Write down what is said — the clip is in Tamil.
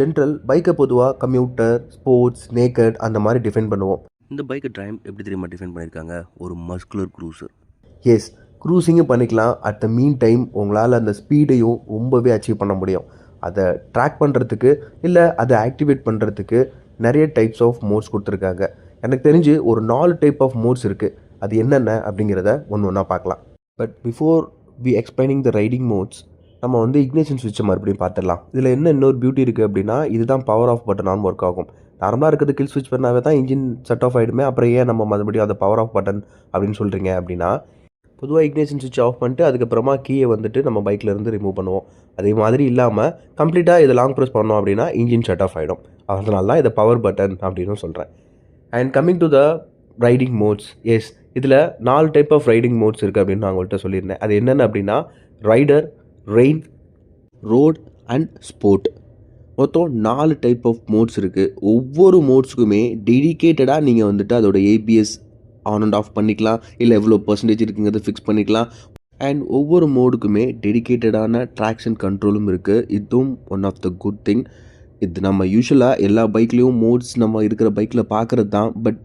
ஜென்ரல் பைக்கை பொதுவாக கம்யூட்டர், ஸ்போர்ட்ஸ், நேக்கட் அந்த மாதிரி டிஃபைன் பண்ணுவோம். இந்த பைக்கை ட்ரைம் எப்படி தெரியுமா டிஃபைன் பண்ணியிருக்காங்க? ஒரு மஸ்குலர் க்ரூசர். எஸ், க்ரூசிங்கும் பண்ணிக்கலாம். அட் த மீன் டைம் உங்களால் அந்த ஸ்பீடையும் ரொம்பவே அச்சீவ் பண்ண முடியும். அதை ட்ராக் பண்ணுறதுக்கு இல்லை அதை ஆக்டிவேட் பண்ணுறதுக்கு நிறைய டைப்ஸ் ஆஃப் மோட்ஸ் கொடுத்துருக்காங்க. எனக்கு தெரிஞ்சு ஒரு 4 டைப் ஆஃப் மோட்ஸ் இருக்குது. அது என்னென்ன அப்படிங்கிறத ஒன்று ஒன்றா பார்க்கலாம். But before we explaining the riding modes, நம்ம வந்து இக்னிஷன் ஸ்விட்சை மறுபடியும் பார்த்துடலாம். இதில் என்ன இன்னொரு பியூட்டி இருக்குது அப்படின்னா, இதுதான் power off button on work ஆகும். நார்மலாக இருக்கிறது கில் ஸ்விட்ச் பண்ணாவே தான் இன்ஜின் செட் ஆஃப் ஆகிடுமே. அப்புறம் ஏன் நம்ம மறுபடியும் அதை பவர் ஆஃப் பட்டன் அப்படின்னு சொல்கிறீங்க அப்படின்னா, பொதுவாக இக்னிஷன் ஸ்விட்ச் ஆஃப் பண்ணிட்டு அதுக்கப்புறமா கீயை வந்துட்டு நம்ம பைக்கில் இருந்து ரிமூவ் பண்ணுவோம். அதே மாதிரி இல்லாமல் கம்ப்ளீட்டாக இதை லாங் ப்ரெஸ் பண்ணோம் அப்படின்னா இன்ஜின் ஷட் ஆஃப் ஆகிடும். அதனால தான் இதை பவர் பட்டன் அப்படின்னு சொல்கிறேன். And coming to the riding modes, yes, இதில் 4 டைப் ஆஃப் ரைடிங் மோட்ஸ் இருக்குது அப்படின்னு நான் உங்கள்கிட்ட சொல்லியிருந்தேன். அது என்னென்ன அப்படின்னா rider, rain, road and sport. மொத்தம் 4 டைப் ஆஃப் மோட்ஸ் இருக்குது. ஒவ்வொரு மோட்ஸுக்குமே டெடிக்கேட்டடாக நீங்கள் வந்துட்டு அதோட ஏபிஎஸ் ஆன் அண்ட் ஆஃப் பண்ணிக்கலாம், இல்லை எவ்வளோ பர்சன்டேஜ் இருக்குங்கிறத ஃபிக்ஸ் பண்ணிக்கலாம். அண்ட் ஒவ்வொரு மோடுக்குமே டெடிக்கேட்டடான ட்ராக்ஷன் கண்ட்ரோலும் இருக்குது. இதுவும் one of the good thing. இது நம்ம யூஸ்வலாக எல்லா பைக்லேயும் மோட்ஸ் நம்ம இருக்கிற பைக்கில் பார்க்குறது தான். பட்